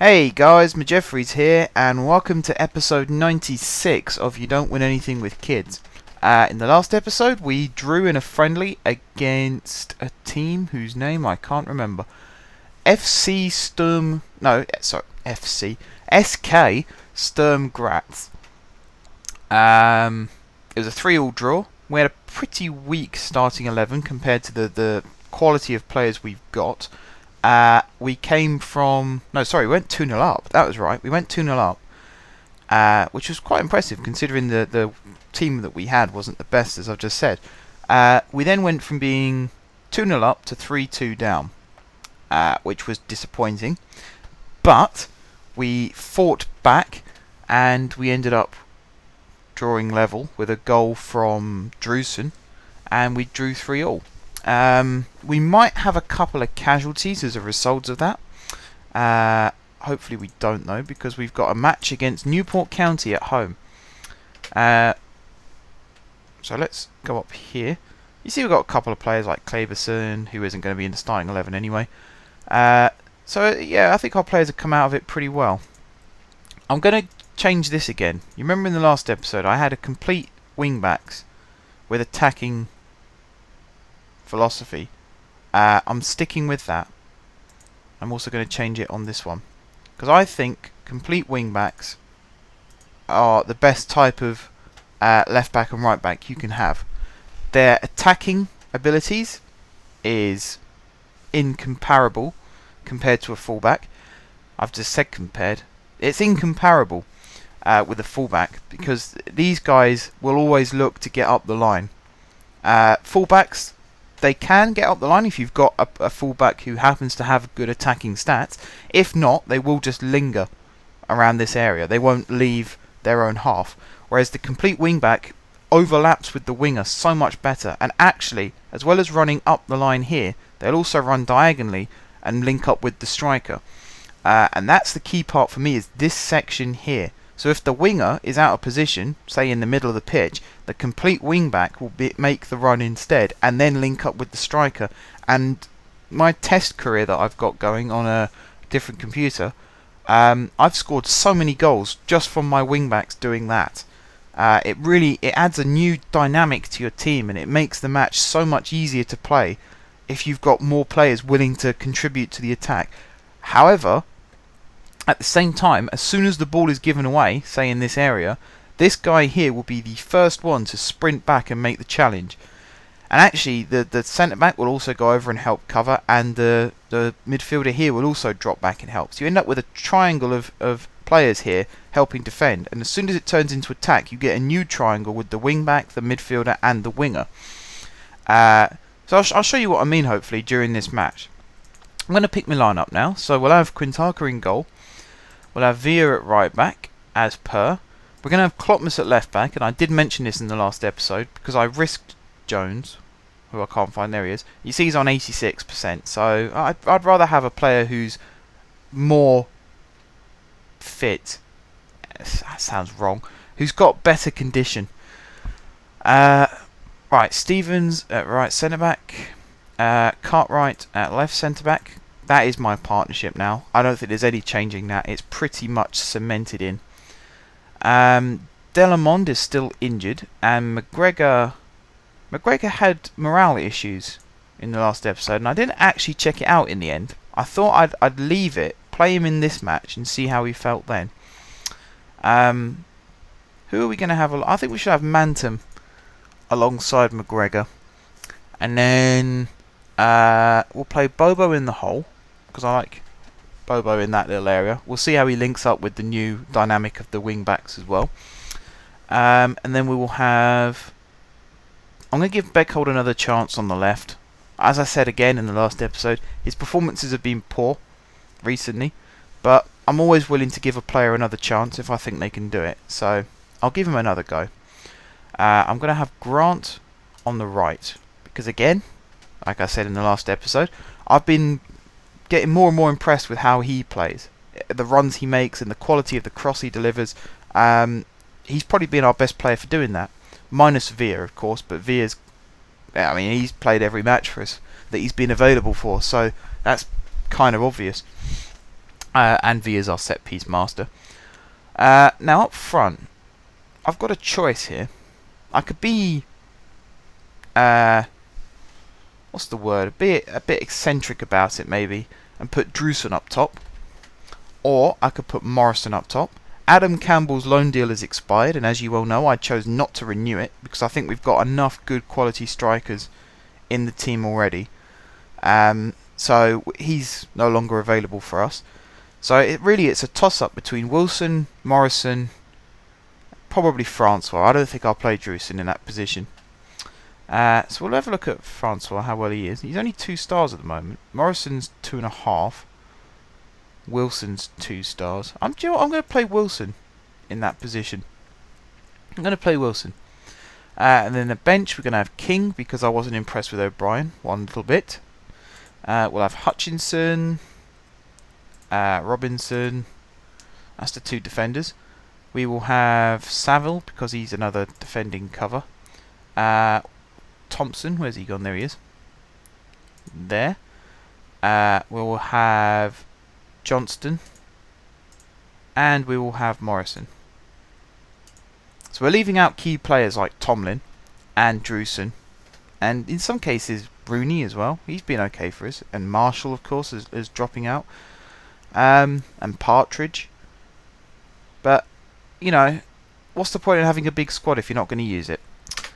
Hey guys, Majeffries here, and welcome to episode 96 of You Don't Win Anything with Kids. In the last episode, we drew in a friendly against a team whose name I can't remember. A.F.C. Sturm... No, sorry, A.F.C. S.K. Sturm Graz. It was a 3-all draw. We had a pretty weak starting 11 compared to the quality of players we've got. We came from... No, sorry, we went 2-0 up. That was right. We went 2-0 up, which was quite impressive considering the team that we had wasn't the best, as I've just said. We then went from being 2-0 up to 3-2 down, which was disappointing. But we fought back, and we ended up drawing level with a goal from Drusen, and we drew 3-all. We might have a couple of casualties as a result of that. Hopefully we don't though, because we've got a match against Newport County at home. So let's go up here. You see we've got a couple of players like Clasico, who isn't going to be in the starting 11 anyway. So yeah, I think our players have come out of it pretty well. I'm going to change this again. You remember in the last episode I had a complete wing-backs with attacking philosophy. I'm sticking with that. I'm also going to change it on this one, because I think complete wing-backs are the best type of left back and right back you can have. Their attacking abilities is incomparable compared to a fullback. I've just said compared. It's incomparable with a fullback, because these guys will always look to get up the line. Fullbacks, they can get up the line if you've got a fullback who happens to have good attacking stats. If not, they will just linger around this area. They won't leave their own half. Whereas the complete wingback overlaps with the winger so much better. And actually, as well as running up the line here, they'll also run diagonally and link up with the striker. And that's the key part for me, is this section here. So if the winger is out of position, say in the middle of the pitch, the complete wing-back will make the run instead and then link up with the striker. And my test career that I've got going on a different computer, I've scored so many goals just from my wing-backs doing that. It adds a new dynamic to your team, and it makes the match so much easier to play if you've got more players willing to contribute to the attack. However, at the same time, as soon as the ball is given away, say in this area, this guy here will be the first one to sprint back and make the challenge. And actually, the centre-back will also go over and help cover, and the midfielder here will also drop back and help. So you end up with a triangle of players here helping defend. And as soon as it turns into attack, you get a new triangle with the wing-back, the midfielder, and the winger. So I'll show you what I mean, hopefully, during this match. I'm going to pick my line-up now. So we'll have Quintaka in goal. We'll have Villa at right back, as per. We're going to have Klopmas at left back, and I did mention this in the last episode, because I risked Jones, who I can't find. There he is. You see he's on 86%, so I'd rather have a player who's more fit. That sounds wrong. Who's got better condition. Right, Stevens at right centre-back. Cartwright at left centre-back. That is my partnership now. I don't think there's any changing that. It's pretty much cemented in. Delamond is still injured, and McGregor had morale issues in the last episode, and I didn't actually check it out in the end. I thought I'd leave it, play him in this match, and see how he felt then. Who are we going to have? I think we should have Mantum alongside McGregor, and then we'll play Bobo in the hole, because I like Bobo in that little area. We'll see how he links up with the new dynamic of the wing backs as well. And then we will have... I'm going to give Beckhold another chance on the left. As I said again in the last episode, his performances have been poor recently, but I'm always willing to give a player another chance if I think they can do it. So I'll give him another go. I'm going to have Grant on the right, because again, like I said in the last episode, I've been getting more and more impressed with how he plays, the runs he makes, and the quality of the cross he delivers. He's probably been our best player for doing that, minus Villa, of course. But Villa's, I mean, he's played every match for us that he's been available for, so that's kind of obvious. and Villa's our set piece master. Now up front, I've got a choice here. I could be, what's the word? A bit eccentric about it maybe, and put Drewson up top, or I could put Morrison up top. Adam Campbell's loan deal has expired, and as you well know, I chose not to renew it because I think we've got enough good quality strikers in the team already. So he's no longer available for us. So it's a toss-up between Wilson, Morrison, probably Francois. I don't think I'll play Drewson in that position. So we'll have a look at Francois, how well he is. He's only 2 stars at the moment. Morrison's 2.5. Wilson's 2 stars. I'm going to play Wilson in that position. I'm going to play Wilson. And then the bench, we're going to have King, because I wasn't impressed with O'Brien one little bit. We'll have Hutchinson, Robinson. That's the 2 defenders. We will have Saville, because he's another defending cover. Thompson, where's he gone? There he is. There. We'll have Johnston. And we will have Morrison. So we're leaving out key players like Tomlin and Drewson. And in some cases, Rooney as well. He's been okay for us. And Marshall, of course, is dropping out. And Partridge. But, you know, what's the point in having a big squad if you're not going to use it?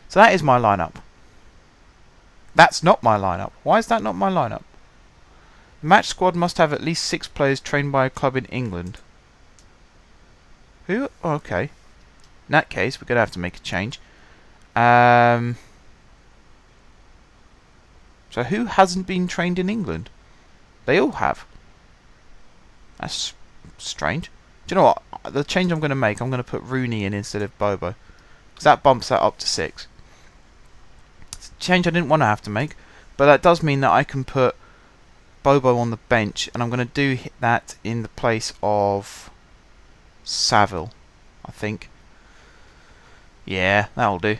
So that is my lineup. That's not my lineup. Why is that not my lineup? The match squad must have at least 6 players trained by a club in England. Who? Oh, okay. In that case, we're going to have to make a change. So who hasn't been trained in England? They all have. That's strange. Do you know what? The change I'm going to make, I'm going to put Rooney in instead of Bobo. Because that bumps that up to 6. It's a change I didn't want to have to make. But that does mean that I can put Bobo on the bench. And I'm going to do that in the place of Saville, I think. Yeah, that'll do.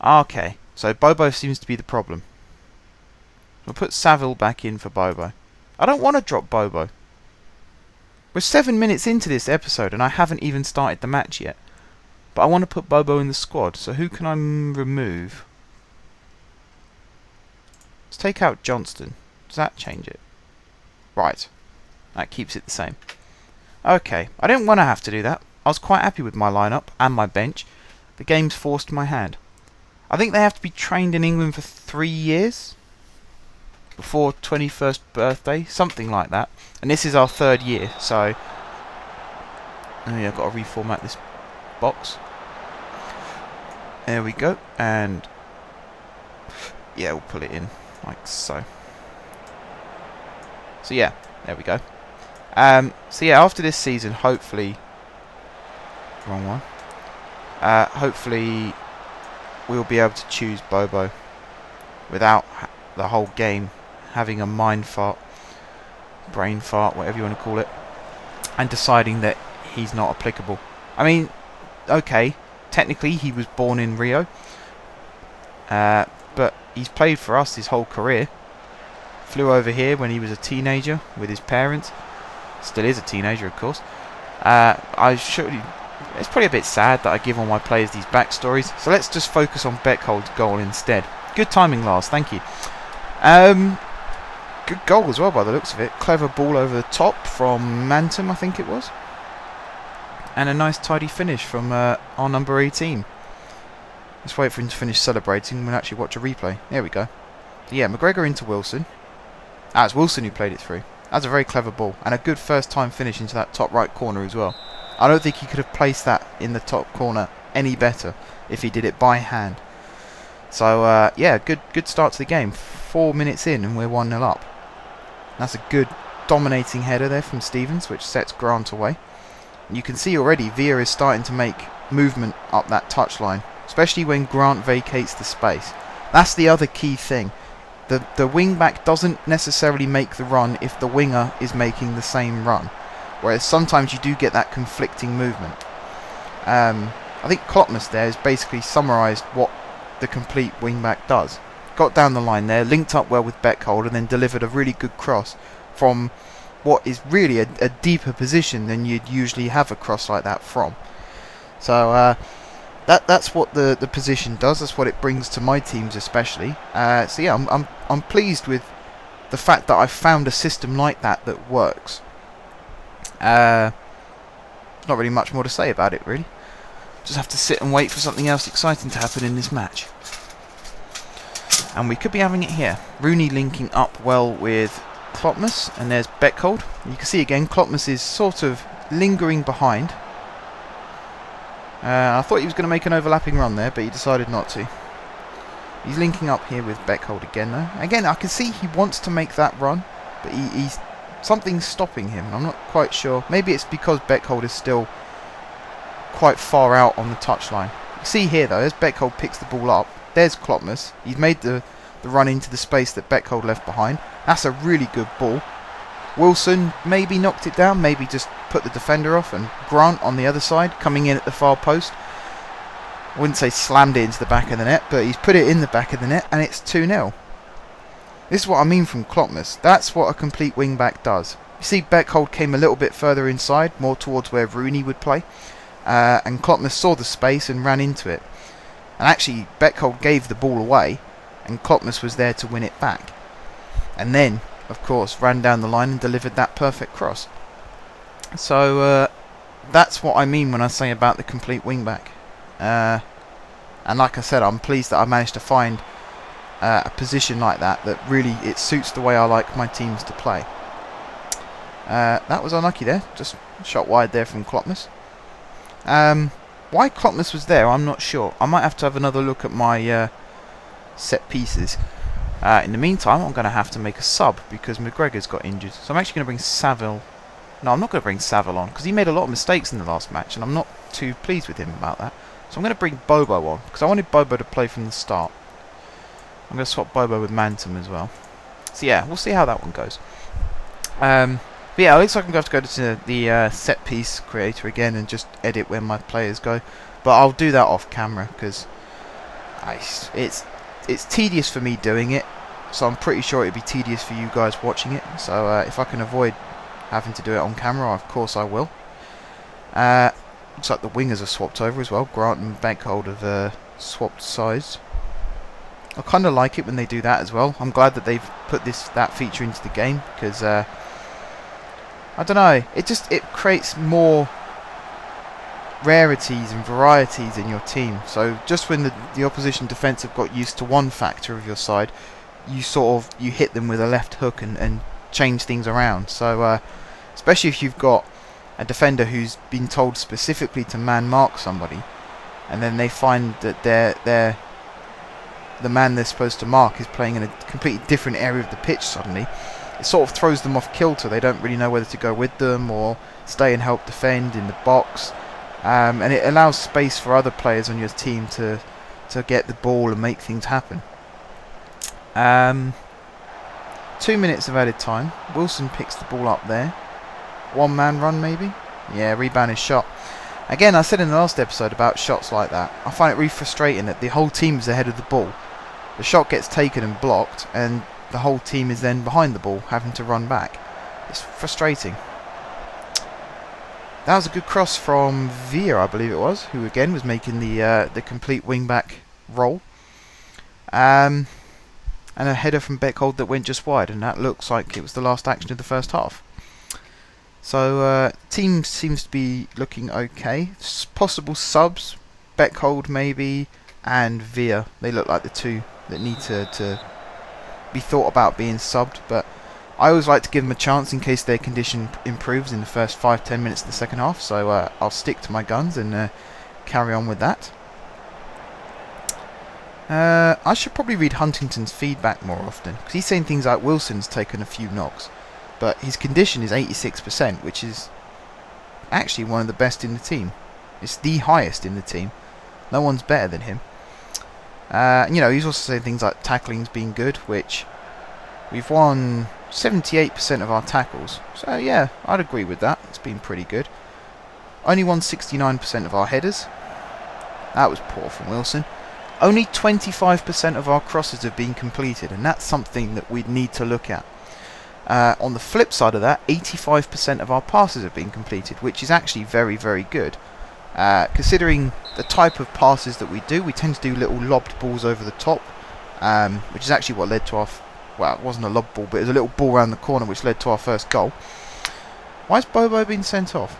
Okay, so Bobo seems to be the problem. We'll put Saville back in for Bobo. I don't want to drop Bobo. We're 7 minutes into this episode and I haven't even started the match yet. But I want to put Bobo in the squad, so who can I remove? Let's take out Johnston. Does that change it? Right. That keeps it the same. Okay, I didn't want to have to do that. I was quite happy with my lineup and my bench. The game's forced my hand. I think they have to be trained in England for 3 years before 21st birthday, something like that. And this is our 3rd year, so oh yeah, I've got to reformat this box. There we go, and yeah, we'll put it in like so. So yeah, there we go. So yeah, after this season, hopefully, wrong one. Hopefully, we'll be able to choose Bobo without the whole game having a mind fart, brain fart, whatever you want to call it, and deciding that he's not applicable. I mean, okay, technically he was born in Rio, but he's played for us his whole career. Flew over here when he was a teenager with his parents. Still is a teenager, of course. It's probably a bit sad that I give all my players these backstories, so let's just focus on Beckhold's goal instead. Good timing, Lars, thank you. Good goal as well by the looks of it. Clever ball over the top from Mantum, I think it was. And a nice tidy finish from our number 18. Let's wait for him to finish celebrating and we'll actually watch a replay. There we go. So yeah, McGregor into Wilson. It's Wilson who played it through. That's a very clever ball and a good first time finish into that top right corner as well. I don't think he could have placed that in the top corner any better if he did it by hand. So yeah, good start to the game. 4 minutes in and we're 1-0 up. That's a good dominating header there from Stevens, which sets Grant away. And you can see already Villa is starting to make movement up that touchline, especially when Grant vacates the space. That's the other key thing. The wing back doesn't necessarily make the run if the winger is making the same run. Whereas sometimes you do get that conflicting movement. I think Klopmas there has basically summarised what the complete wing back does. Got down the line there, linked up well with Beckhold, and then delivered a really good cross from what is really a deeper position than you'd usually have a cross like that from. So that's what the position does. That's what it brings to my teams especially. So yeah, I'm pleased with the fact that I've found a system like that works. There's not really much more to say about it, really. Just have to sit and wait for something else exciting to happen in this match. And we could be having it here. Rooney linking up well with Klopmas, and there's Beckhold. You can see again, Klopmas is sort of lingering behind. I thought he was going to make an overlapping run there, but he decided not to. He's linking up here with Beckhold again, though. Again, I can see he wants to make that run, but he's something's stopping him. I'm not quite sure. Maybe it's because Beckhold is still quite far out on the touchline. You see here, though, as Beckhold picks the ball up, there's Klopmas. He's made the run into the space that Beckhold left behind. That's a really good ball. Wilson maybe knocked it down, maybe just put the defender off, and Grant on the other side, coming in at the far post. I wouldn't say slammed it into the back of the net, but he's put it in the back of the net, and it's 2-0. This is what I mean from Klopmas. That's what a complete wing-back does. You see Beckhold came a little bit further inside, more towards where Rooney would play, and Klopmas saw the space and ran into it. And actually, Beckhold gave the ball away, and Klopmas was there to win it back. And then, of course, ran down the line and delivered that perfect cross. So, that's what I mean when I say about the complete wing-back. And like I said, I'm pleased that I managed to find a position like that really it suits the way I like my teams to play. That was unlucky there, just shot wide there from Klopmas. Why Klopmas was there, I'm not sure. I might have to have another look at my set pieces. In the meantime, I'm going to have to make a sub because McGregor's got injured. So I'm actually going to bring Saville. No, I'm not going to bring Saville on because he made a lot of mistakes in the last match and I'm not too pleased with him about that. So I'm going to bring Bobo on because I wanted Bobo to play from the start. I'm going to swap Bobo with Mantum as well. So yeah, we'll see how that one goes. But yeah, it looks like I'm going to have to go to the set piece creator again and just edit where my players go. But I'll do that off camera because it's tedious for me doing it. So I'm pretty sure it'd be tedious for you guys watching it. So if I can avoid having to do it on camera, of course I will. Looks like the wingers are swapped over as well. Grant and Beckhold have swapped sides. I kind of like it when they do that as well. I'm glad that they've put that feature into the game because I don't know. It creates more rarities and varieties in your team. So just when the opposition defence have got used to one factor of your side, you hit them with a left hook and change things around. So especially if you've got a defender who's been told specifically to man mark somebody, and then they find that the man they're supposed to mark is playing in a completely different area of the pitch suddenly. It sort of throws them off kilter. They don't really know whether to go with them or stay and help defend in the box. And it allows space for other players on your team to get the ball and make things happen. 2 minutes of added time. Wilson picks the ball up there. One man run maybe? Yeah, rebound is shot. Again, I said in the last episode about shots like that. I find it really frustrating that the whole team is ahead of the ball. The shot gets taken and blocked and the whole team is then behind the ball having to run back. It's frustrating. That was a good cross from Villa, I believe it was, who again was making the complete wing-back role. And a header from Beckhold that went just wide, and that looks like it was the last action of the first half. So team seems to be looking okay. Possible subs, Beckhold maybe, and Villa. They look like the two that need to be thought about being subbed, but I always like to give them a chance in case their condition improves in the first 5-10 minutes of the second half, so I'll stick to my guns and carry on with that. I should probably read Huntington's feedback more often, because he's saying things like Wilson's taken a few knocks, but his condition is 86%, which is actually one of the best in the team. It's the highest in the team. No one's better than him. You know, he's also saying things like tackling's been good, which we've won 78% of our tackles. So yeah, I'd agree with that. It's been pretty good. Only won 69% of our headers. That was poor from Wilson. Only 25% of our crosses have been completed, and that's something that we'd need to look at. On the flip side of that, 85% of our passes have been completed, which is actually very, very good. Considering the type of passes that we do, we tend to do little lobbed balls over the top, which is actually what led to our... Well, it wasn't a lob ball, but it was a little ball around the corner which led to our first goal. Why has Bobo been sent off?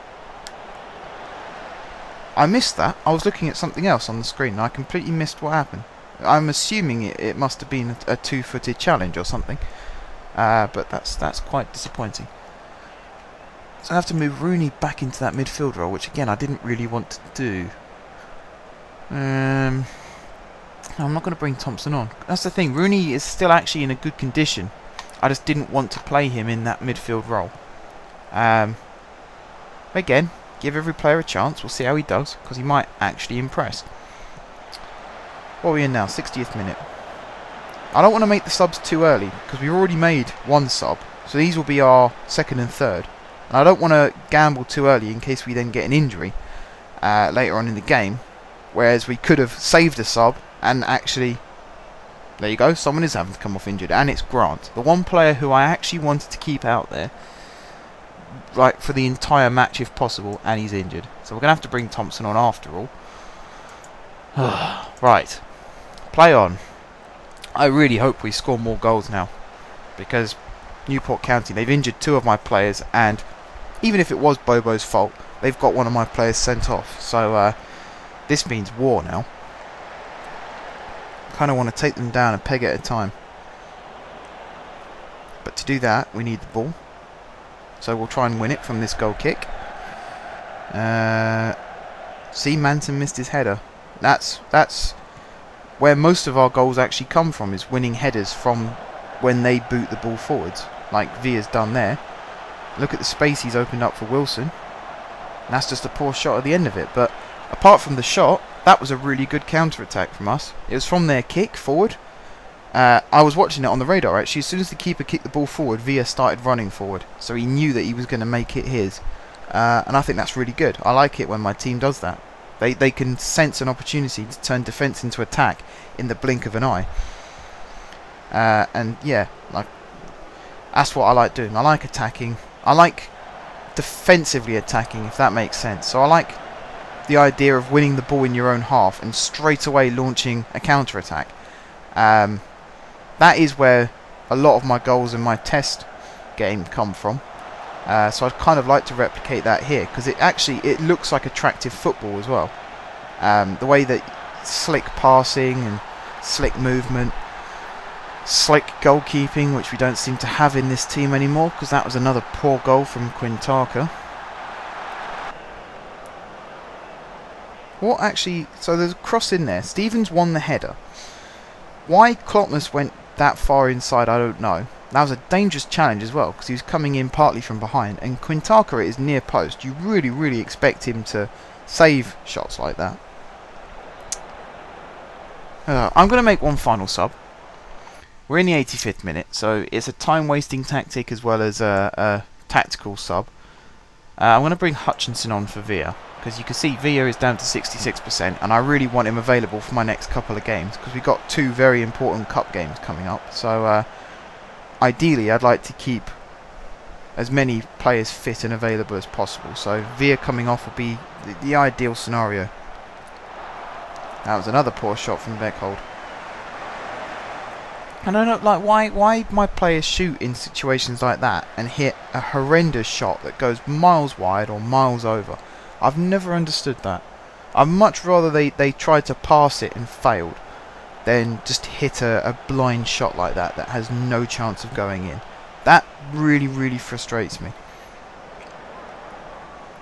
I missed that. I was looking at something else on the screen and I completely missed what happened. I'm assuming it must have been a two-footed challenge or something. But that's quite disappointing. So I have to move Rooney back into that midfield role, which again I didn't really want to do. I'm not going to bring Thompson on. That's the thing, Rooney is still actually in a good condition. I just didn't want to play him in that midfield role. Again, give every player a chance. We'll see how he does, because he might actually impress. What are we in now? 60th minute. I don't want to make the subs too early, because we've already made one sub. So these will be our second and third. And I don't want to gamble too early in case we then get an injury later on in the game. Whereas we could have saved a sub and actually... There you go, someone is having to come off injured. And it's Grant. The one player who I actually wanted to keep out there, like, for the entire match if possible, and he's injured. So we're going to have to bring Thompson on after all. Right. Play on. I really hope we score more goals now. Because Newport County, they've injured two of my players, and even if it was Bobo's fault, they've got one of my players sent off. So this means war now. Kind of want to take them down a peg at a time. But to do that, we need the ball. So we'll try and win it from this goal kick. See, Manton missed his header. That's where most of our goals actually come from, is winning headers from when they boot the ball forwards, like Villa's done there. Look at the space he's opened up for Wilson. And that's just a poor shot at the end of it. But apart from the shot, that was a really good counter-attack from us. It was from their kick forward. I was watching it on the radar actually. As soon as the keeper kicked the ball forward, Villa started running forward. So he knew that he was going to make it his. And I think that's really good. I like it when my team does that. They can sense an opportunity to turn defence into attack in the blink of an eye. And yeah, like, that's what I like doing. I like attacking. I like defensively attacking, if that makes sense. So I like the idea of winning the ball in your own half and straight away launching a counter-attack. That is where a lot of my goals in my test game come from. So I'd kind of like to replicate that here, because it looks like attractive football as well. The way that slick passing and slick movement, slick goalkeeping, which we don't seem to have in this team anymore, because that was another poor goal from Quintana. What actually... So there's a cross in there. Stevens won the header. Why Klotmus went that far inside, I don't know. That was a dangerous challenge as well, because he was coming in partly from behind. And Quintana is near post. You really, really expect him to save shots like that. I'm going to make one final sub. We're in the 85th minute, so it's a time-wasting tactic as well as a tactical sub. I'm going to bring Hutchinson on for Villa, because you can see Villa is down to 66%, and I really want him available for my next couple of games, because we've got two very important cup games coming up. So ideally, I'd like to keep as many players fit and available as possible. So Villa coming off would be the ideal scenario. That was another poor shot from Beckhold. I don't know, like, why my players shoot in situations like that and hit a horrendous shot that goes miles wide or miles over. I've never understood that. I'd much rather they tried to pass it and failed than just hit a blind shot like that has no chance of going in. That really, really frustrates me.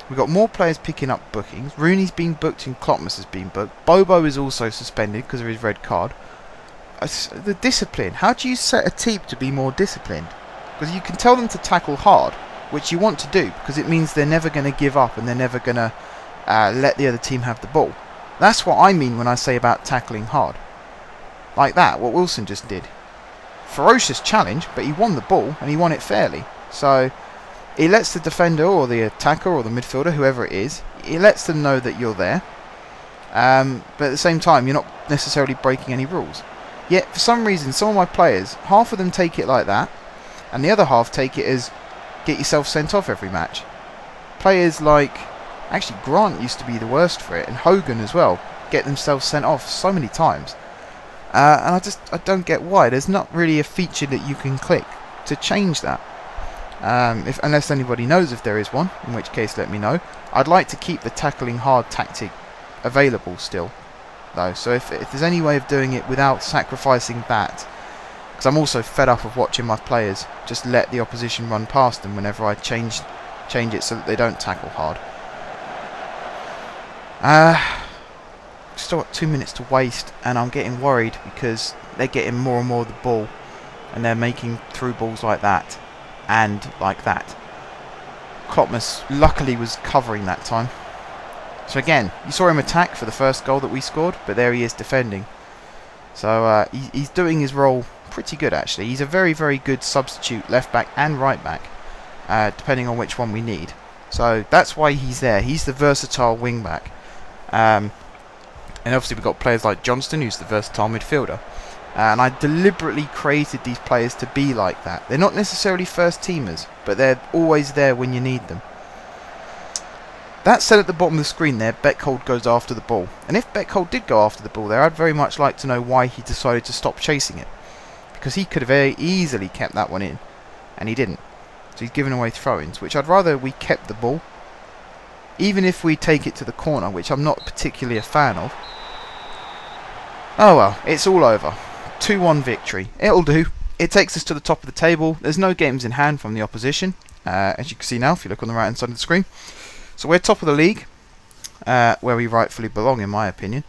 We've got more players picking up bookings. Rooney's been booked and Klotmus has been booked. Bobo is also suspended because of his red card. The discipline. How do you set a team to be more disciplined? Because you can tell them to tackle hard, which you want to do, because it means they're never going to give up and they're never going to let the other team have the ball. That's what I mean when I say about tackling hard. Like that, what Wilson just did. Ferocious challenge, but he won the ball and he won it fairly. So it lets the defender or the attacker or the midfielder, whoever it is, it lets them know that you're there. But at the same time, you're not necessarily breaking any rules. Yet, for some reason, some of my players, half of them take it like that, and the other half take it as get yourself sent off every match. Players like, actually Grant used to be the worst for it, and Hogan as well, get themselves sent off so many times. And I don't get why. There's not really a feature that you can click to change that. Unless anybody knows if there is one, in which case let me know. I'd like to keep the tackling hard tactic available still, though. So if there's any way of doing it without sacrificing that, because I'm also fed up of watching my players just let the opposition run past them whenever I change it so that they don't tackle hard. Still got 2 minutes to waste, and I'm getting worried because they're getting more and more of the ball, and they're making through balls like that and like that. Klopmas luckily was covering that time. So again, you saw him attack for the first goal that we scored, but there he is defending. So he's doing his role pretty good actually. He's a very, very good substitute left back and right back, depending on which one we need. So that's why he's there. He's the versatile wing back. And obviously we've got players like Johnston, who's the versatile midfielder. And I deliberately created these players to be like that. They're not necessarily first teamers, but they're always there when you need them. That said, at the bottom of the screen there, Beckhold goes after the ball. And if Beckhold did go after the ball there, I'd very much like to know why he decided to stop chasing it. Because he could have very easily kept that one in, and he didn't. So he's given away throw-ins, which I'd rather we kept the ball. Even if we take it to the corner, which I'm not particularly a fan of. Oh well, it's all over. 2-1 victory. It'll do. It takes us to the top of the table. There's no games in hand from the opposition, as you can see now if you look on the right hand side of the screen. So we're top of the league, where we rightfully belong in my opinion.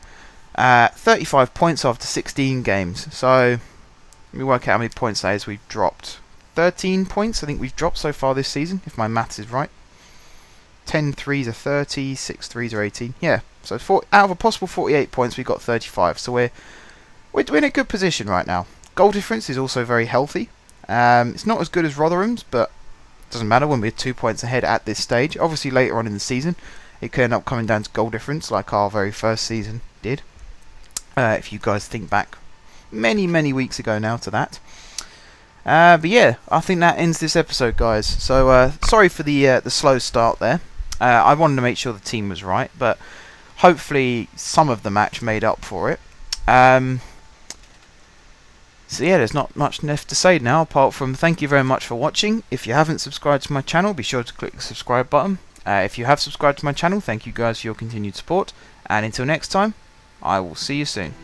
35 points after 16 games. So let me work out how many points that is. We've dropped 13 points I think we've dropped so far this season, if my maths is right. 10 threes are 30, 6 threes are 18. Yeah, so out of a possible 48 points, we've got 35. So we're in a good position right now. Goal difference is also very healthy. It's not as good as Rotherham's, but it doesn't matter when we're 2 points ahead at this stage. Obviously, later on in the season, it could end up coming down to goal difference, like our very first season did. If you guys think back many, many weeks ago now to that. But yeah, I think that ends this episode, guys. So sorry for the slow start there. I wanted to make sure the team was right, but hopefully some of the match made up for it. So yeah, there's not much left to say now, apart from thank you very much for watching. If you haven't subscribed to my channel, be sure to click the subscribe button. If you have subscribed to my channel, thank you guys for your continued support. And until next time, I will see you soon.